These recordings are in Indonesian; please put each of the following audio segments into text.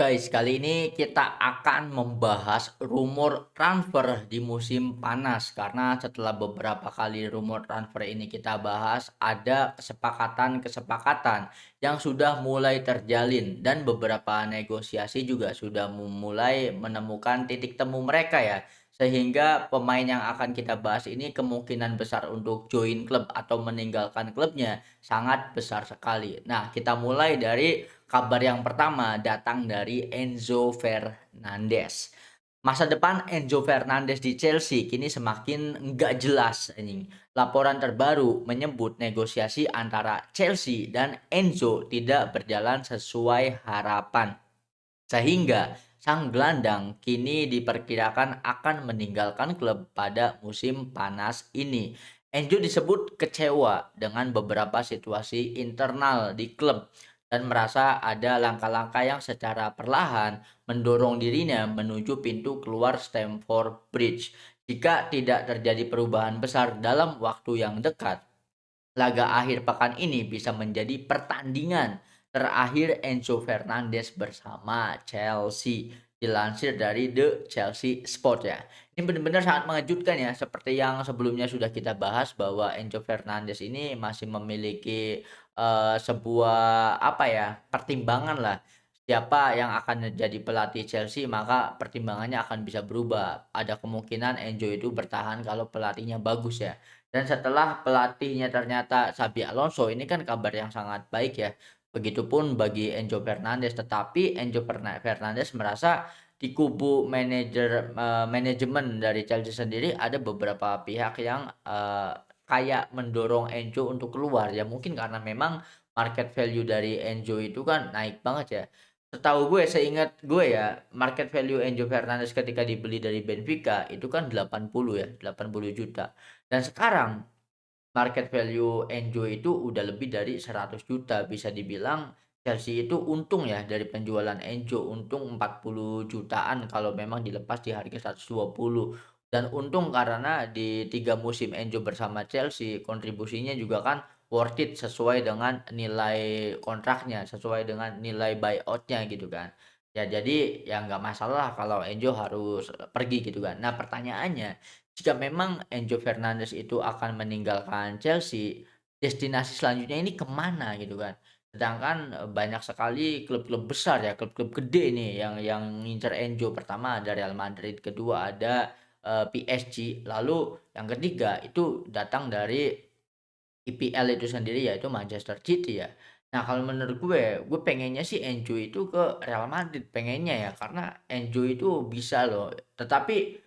Guys, kali ini kita akan membahas rumor transfer di musim panas karena setelah beberapa kali rumor transfer ini kita bahas, ada kesepakatan-kesepakatan yang sudah mulai terjalin dan beberapa negosiasi juga sudah memulai menemukan titik temu mereka ya. Sehingga pemain yang akan kita bahas ini kemungkinan besar untuk join klub atau meninggalkan klubnya sangat besar sekali. Nah, kita mulai dari kabar yang pertama datang dari Enzo Fernandez. Masa depan Enzo Fernandez di Chelsea kini semakin nggak jelas ini. Laporan terbaru menyebut negosiasi antara Chelsea dan Enzo tidak berjalan sesuai harapan. Sehingga sang gelandang kini diperkirakan akan meninggalkan klub pada musim panas ini. Enzo disebut kecewa dengan beberapa situasi internal di klub dan merasa ada langkah-langkah yang secara perlahan mendorong dirinya menuju pintu keluar Stamford Bridge. Jika tidak terjadi perubahan besar dalam waktu yang dekat, laga akhir pekan ini bisa menjadi pertandingan terakhir Enzo Fernandez bersama Chelsea. Dilansir dari The Chelsea Sport ya. Ini benar-benar sangat mengejutkan ya. Seperti yang sebelumnya sudah kita bahas bahwa Enzo Fernandez ini masih memiliki sebuah apa ya pertimbangan lah. Siapa yang akan jadi pelatih Chelsea maka pertimbangannya akan bisa berubah. Ada kemungkinan Enzo itu bertahan kalau pelatihnya bagus ya. Dan setelah pelatihnya ternyata Xabi Alonso, ini kan kabar yang sangat baik ya. Begitupun bagi Enzo Fernandez, tetapi Fernandes merasa di kubu manajemen dari Chelsea sendiri ada beberapa pihak yang kayak mendorong Enzo untuk keluar. Ya mungkin karena memang market value dari Enzo itu kan naik banget ya. Setahu gue, seingat gue ya, market value Enzo Fernandes ketika dibeli dari Benfica itu kan 80 ya, 80 juta. Dan sekarang market value Enjo itu udah lebih dari 100 juta. Bisa dibilang Chelsea itu untung ya dari penjualan Enjo, untung 40 jutaan kalau memang dilepas di harga 120. Dan untung karena di 3 musim Enjo bersama Chelsea, kontribusinya juga kan worth it sesuai dengan nilai kontraknya, sesuai dengan nilai buyout-nya gitu kan. Ya jadi ya nggak masalah kalau Enjo harus pergi gitu kan. Nah pertanyaannya, jika memang Enzo Fernandes itu akan meninggalkan Chelsea, destinasi selanjutnya ini kemana gitu kan. Sedangkan, banyak sekali klub-klub besar ya, klub-klub gede nih yang ngincer Enzo. Pertama ada Real Madrid, kedua ada, PSG, lalu yang ketiga itu datang dari IPL itu sendiri yaitu Manchester City ya. Nah kalau menurut gue pengennya sih Enzo itu ke Real Madrid, pengennya ya, karena Enzo itu bisa loh. Tetapi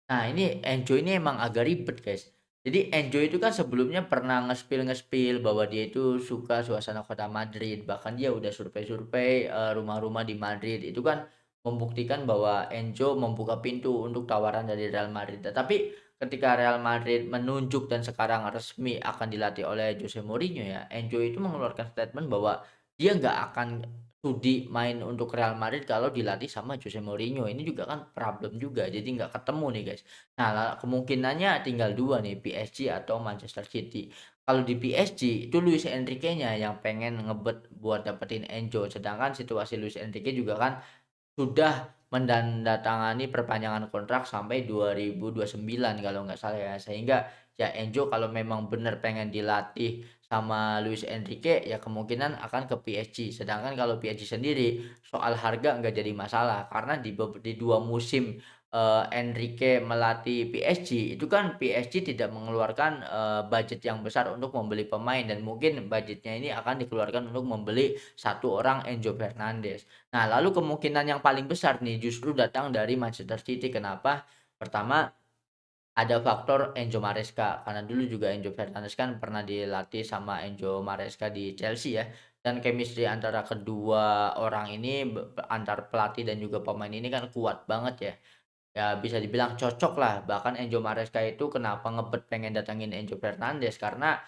nah ini Enzo ini emang agak ribet, guys. Jadi Enzo itu kan sebelumnya pernah nge-spill bahwa dia itu suka suasana kota Madrid, bahkan dia udah survei-survei, rumah-rumah di Madrid, itu kan membuktikan bahwa Enzo membuka pintu untuk tawaran dari Real Madrid. Tetapi ketika Real Madrid menunjuk dan sekarang resmi akan dilatih oleh Jose Mourinho ya, Enzo itu mengeluarkan statement bahwa dia nggak akan sudi main untuk Real Madrid kalau dilatih sama Jose Mourinho. Ini juga kan problem juga, jadi nggak ketemu nih guys. Nah, kemungkinannya tinggal dua nih, PSG atau Manchester City. Kalau di PSG itu Luis Enrique-nya yang pengen ngebet buat dapetin Enzo, sedangkan situasi Luis Enrique juga kan sudah mendandatangani perpanjangan kontrak sampai 2029 kalau nggak salah ya. Sehingga ya Enzo kalau memang benar pengen dilatih sama Luis Enrique ya kemungkinan akan ke PSG. Sedangkan kalau PSG sendiri soal harga nggak jadi masalah karena di 2 musim, Enrique melatih PSG itu kan PSG tidak mengeluarkan, budget yang besar untuk membeli pemain dan mungkin budgetnya ini akan dikeluarkan untuk membeli satu orang Enzo Fernandes. Nah, lalu kemungkinan yang paling besar nih justru datang dari Manchester City. Kenapa? Pertama, ada faktor Enzo Maresca, karena dulu juga Enzo Fernandes kan pernah dilatih sama Enzo Maresca di Chelsea ya, dan chemistry antara kedua orang ini antar pelatih dan juga pemain ini kan kuat banget ya. Ya bisa dibilang cocok lah, bahkan Enzo Maresca itu kenapa ngebet pengen datangin Enzo Fernandes, karena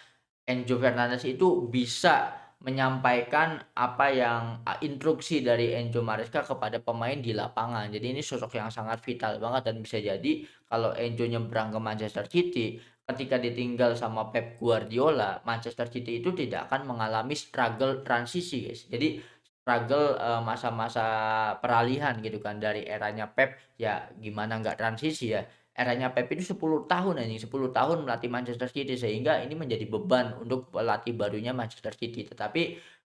Enzo Fernandes itu bisa menyampaikan apa yang, instruksi dari Enzo Maresca kepada pemain di lapangan. Jadi ini sosok yang sangat vital banget dan bisa jadi kalau Enzo nyebrang ke Manchester City, ketika ditinggal sama Pep Guardiola, Manchester City itu tidak akan mengalami struggle transisi, guys. Jadi struggle, masa-masa peralihan gitu kan dari eranya Pep, ya gimana nggak transisi ya, eranya Pep itu 10 tahun anjing, 10 tahun melatih Manchester City sehingga ini menjadi beban untuk pelatih barunya Manchester City. Tetapi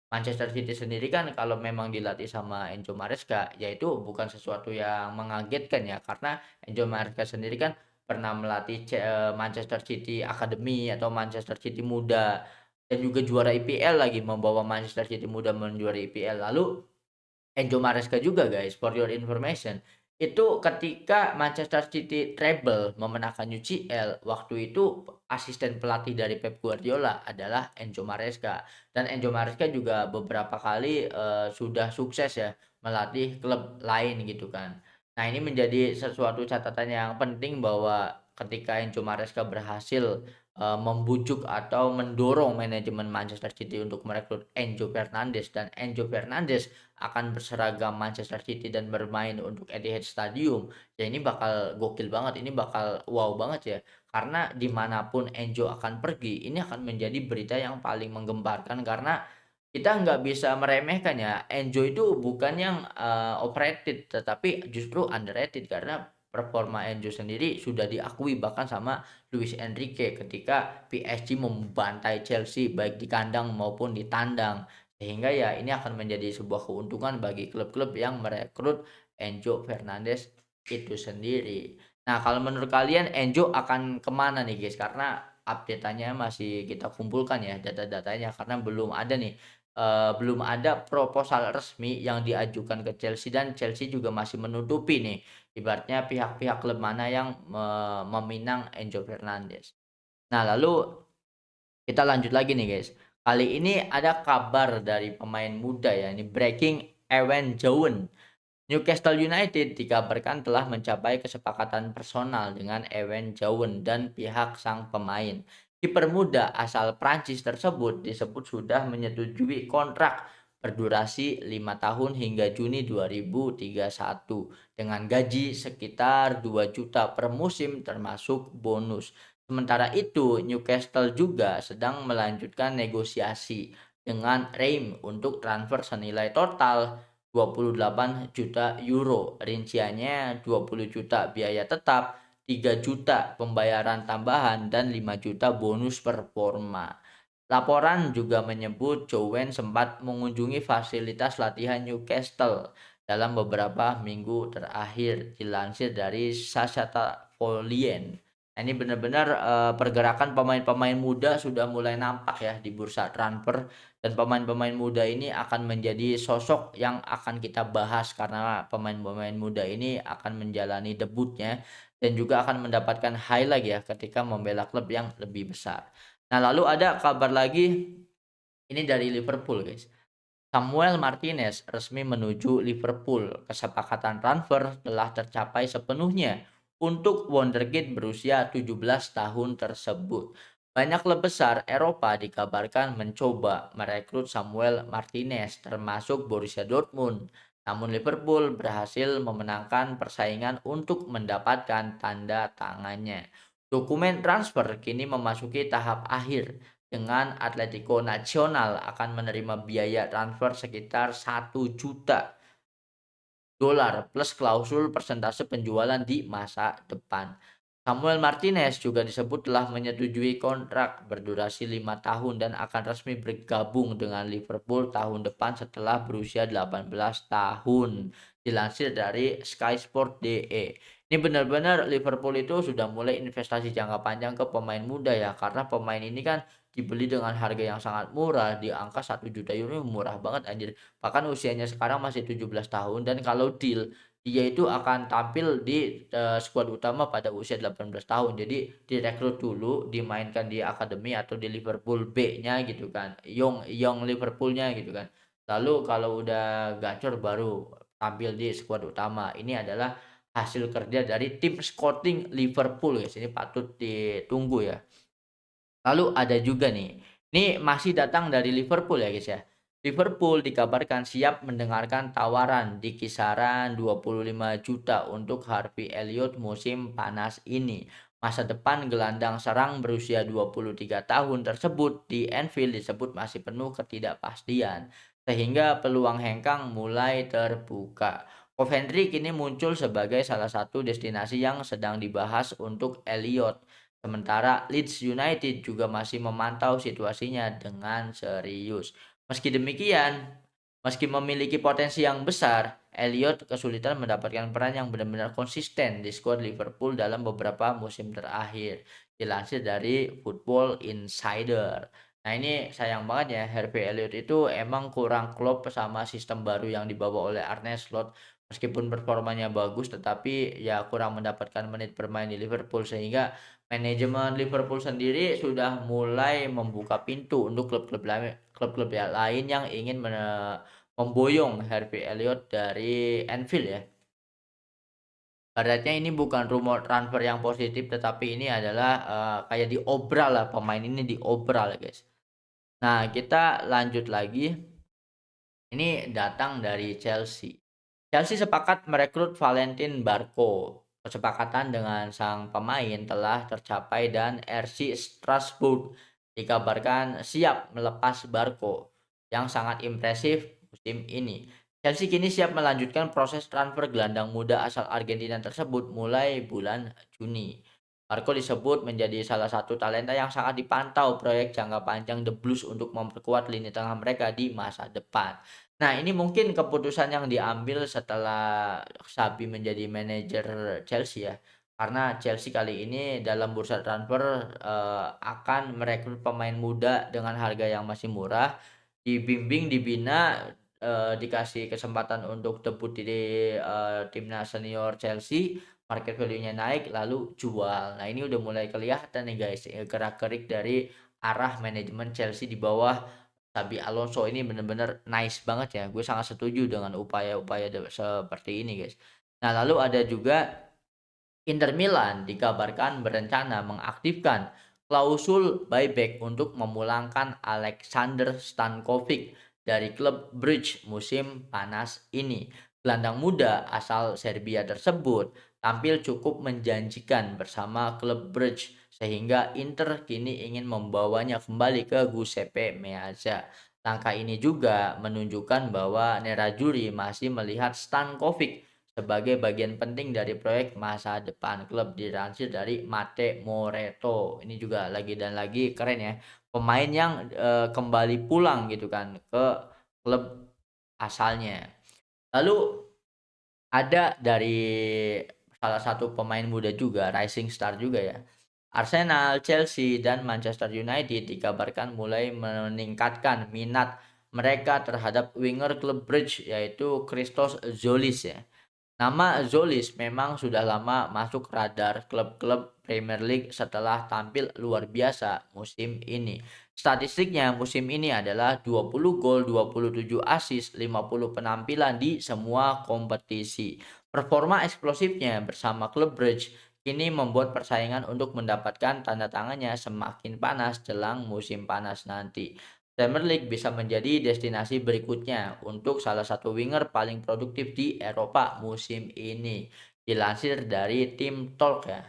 Manchester City sendiri kan kalau memang dilatih sama Enzo Maresca, ya itu bukan sesuatu yang mengagetkan ya, karena Enzo Maresca sendiri kan pernah melatih Manchester City Academy atau Manchester City Muda. Dan juga juara IPL lagi, membawa Manchester City Muda menjuarai IPL. Lalu Enzo Maresca juga guys, for your information, itu ketika Manchester City treble memenangkan UCL, waktu itu asisten pelatih dari Pep Guardiola adalah Enzo Maresca. Dan Enzo Maresca juga beberapa kali, sudah sukses ya melatih klub lain gitu kan. Nah ini menjadi sesuatu catatan yang penting bahwa ketika Enzo Maresca berhasil, membujuk atau mendorong manajemen Manchester City untuk merekrut Enzo Fernandes, dan Enzo Fernandes akan berseragam Manchester City dan bermain untuk Etihad Stadium, ya ini bakal gokil banget, ini bakal wow banget ya. Karena dimanapun Enzo akan pergi, ini akan menjadi berita yang paling menggemparkan karena kita nggak bisa meremehkan ya, Enzo itu bukan yang, overrated, tetapi justru underrated karena performa Enzo sendiri sudah diakui bahkan sama Luis Enrique ketika PSG membantai Chelsea baik di kandang maupun di tandang. Sehingga ya ini akan menjadi sebuah keuntungan bagi klub-klub yang merekrut Enzo Fernandes itu sendiri. Nah, kalau menurut kalian Enzo akan kemana nih guys? Karena update-annya masih kita kumpulkan ya data-datanya karena belum ada nih, belum ada proposal resmi yang diajukan ke Chelsea dan Chelsea juga masih menutupi nih, ibaratnya pihak-pihak klub mana yang meminang Enzo Fernandes. Nah, lalu kita lanjut lagi nih guys. Kali ini ada kabar dari pemain muda ya, ini breaking Ewen Jowen. Newcastle United dikabarkan telah mencapai kesepakatan personal dengan Ewen Jowen dan pihak sang pemain. Kiper muda asal Prancis tersebut disebut sudah menyetujui kontrak berdurasi 5 tahun hingga Juni 2031 dengan gaji sekitar 2 juta per musim termasuk bonus. Sementara itu, Newcastle juga sedang melanjutkan negosiasi dengan Reims untuk transfer senilai total 28 juta euro. Rinciannya 20 juta biaya tetap, 3 juta pembayaran tambahan, dan 5 juta bonus performa. Laporan juga menyebut Jowen sempat mengunjungi fasilitas latihan Newcastle dalam beberapa minggu terakhir, dilansir dari Sasha Folien. Nah, ini benar-benar pergerakan pemain-pemain muda sudah mulai nampak ya di bursa transfer, dan pemain-pemain muda ini akan menjadi sosok yang akan kita bahas karena pemain-pemain muda ini akan menjalani debutnya dan juga akan mendapatkan highlight ya ketika membela klub yang lebih besar. Nah, lalu ada kabar lagi ini dari Liverpool, guys. Samuel Martinez resmi menuju Liverpool. Kesepakatan transfer telah tercapai sepenuhnya untuk wonderkid berusia 17 tahun tersebut. Banyak klub besar Eropa dikabarkan mencoba merekrut Samuel Martinez termasuk Borussia Dortmund. Namun Liverpool berhasil memenangkan persaingan untuk mendapatkan tanda tangannya. Dokumen transfer kini memasuki tahap akhir dengan Atletico Nacional akan menerima biaya transfer sekitar 1 juta dolar plus klausul persentase penjualan di masa depan. Samuel Martinez juga disebut telah menyetujui kontrak berdurasi 5 tahun dan akan resmi bergabung dengan Liverpool tahun depan setelah berusia 18 tahun. Dilansir dari Sky Sport DE. Ini benar-benar Liverpool itu sudah mulai investasi jangka panjang ke pemain muda ya, karena pemain ini kan dibeli dengan harga yang sangat murah di angka 1 juta euro, murah banget anjir. Bahkan usianya sekarang masih 17 tahun dan kalau deal dia itu akan tampil di, skuad utama pada usia 18 tahun. Jadi direkrut dulu, dimainkan di akademi atau di Liverpool B-nya gitu kan, young young Liverpool-nya gitu kan. Lalu kalau udah gacor baru tampil di skuad utama. Ini adalah hasil kerja dari tim scouting Liverpool guys, ini patut ditunggu ya. Lalu ada juga nih, ini masih datang dari Liverpool ya guys ya. Liverpool dikabarkan siap mendengarkan tawaran di kisaran 25 juta untuk Harvey Elliott musim panas ini. Masa depan gelandang serang berusia 23 tahun tersebut di Anfield disebut masih penuh ketidakpastian. sehingga peluang hengkang mulai terbuka. Coventry kini muncul sebagai salah satu destinasi yang sedang dibahas untuk Elliot. Sementara Leeds United juga masih memantau situasinya dengan serius. Meski demikian, meski memiliki potensi yang besar, Elliot kesulitan mendapatkan peran yang benar-benar konsisten di skuad Liverpool dalam beberapa musim terakhir. Dilansir dari Football Insider. Nah ini sayang banget ya, Harvey Elliott itu emang kurang klop sama sistem baru yang dibawa oleh Arne Slot. Meskipun performanya bagus tetapi ya kurang mendapatkan menit bermain di Liverpool, sehingga manajemen Liverpool sendiri sudah mulai membuka pintu untuk klub-klub yang lain yang ingin memboyong Harvey Elliott dari Anfield ya. Ibaratnya ini bukan rumor transfer yang positif tetapi ini adalah, kayak diobral lah, pemain ini diobral guys. Nah kita lanjut lagi, ini datang dari Chelsea. Chelsea sepakat merekrut Valentin Barco. Kesepakatan dengan sang pemain telah tercapai dan RC Strasbourg dikabarkan siap melepas Barco yang sangat impresif musim ini. Chelsea kini siap melanjutkan proses transfer gelandang muda asal Argentina tersebut mulai bulan Juni. Barco disebut menjadi salah satu talenta yang sangat dipantau proyek jangka panjang The Blues untuk memperkuat lini tengah mereka di masa depan. Nah, ini mungkin keputusan yang diambil setelah Xabi menjadi manajer Chelsea ya. Karena Chelsea kali ini dalam bursa transfer, akan merekrut pemain muda dengan harga yang masih murah, dibimbing, dibina, dikasih kesempatan untuk debut di, timnas senior Chelsea, market value-nya naik, lalu jual. Nah, ini udah mulai kelihatan nih guys, gerak-gerik dari arah manajemen Chelsea di bawah Xabi Alonso ini bener-bener nice banget ya. Gue sangat setuju dengan upaya-upaya seperti ini, guys. Nah, lalu ada juga Inter Milan dikabarkan berencana mengaktifkan klausul buyback untuk memulangkan Alexander Stankovic dari klub Bruges musim panas ini. Gelandang muda asal Serbia tersebut tampil cukup menjanjikan bersama klub Bruges, sehingga Inter kini ingin membawanya kembali ke Giuseppe Meazza. Langkah ini juga menunjukkan bahwa Nerazzurri masih melihat Stankovic sebagai bagian penting dari proyek masa depan klub. Dilansir dari Mate Moretto. Ini juga lagi dan lagi keren ya. Pemain yang kembali pulang gitu kan ke klub asalnya. Lalu ada dari salah satu pemain muda juga, rising star juga ya. Arsenal, Chelsea, dan Manchester United dikabarkan mulai meningkatkan minat mereka terhadap winger klub Bridge yaitu Christos Zolis ya. Nama Zolis memang sudah lama masuk radar klub-klub Premier League setelah tampil luar biasa musim ini. Statistiknya musim ini adalah 20 gol, 27 assist, 50 penampilan di semua kompetisi. Performa eksplosifnya bersama klub Brugge kini membuat persaingan untuk mendapatkan tanda tangannya semakin panas jelang musim panas nanti. Premier League bisa menjadi destinasi berikutnya untuk salah satu winger paling produktif di Eropa musim ini. Dilansir dari tim Talk ya.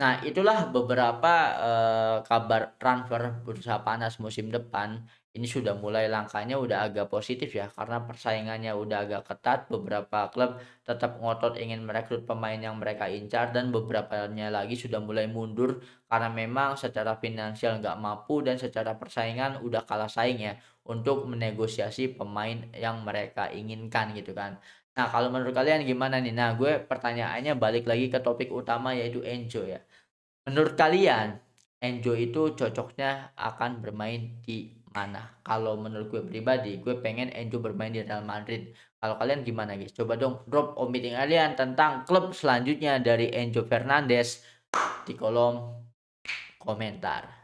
Nah, itulah beberapa, kabar transfer bursa panas musim depan. Ini sudah mulai langkahnya udah agak positif ya, karena persaingannya udah agak ketat. Beberapa klub tetap ngotot ingin merekrut pemain yang mereka incar dan beberapanya lagi sudah mulai mundur karena memang secara finansial nggak mampu dan secara persaingan udah kalah saing ya untuk menegosiasi pemain yang mereka inginkan gitu kan. Nah, kalau menurut kalian gimana nih? Nah, gue pertanyaannya balik lagi ke topik utama yaitu Enzo ya. Menurut kalian, Enzo itu cocoknya akan bermain di mana? Kalau menurut gue pribadi, gue pengen Enzo bermain di Real Madrid. Kalau kalian gimana guys? Coba dong drop opini kalian tentang klub selanjutnya dari Enzo Fernandez di kolom komentar.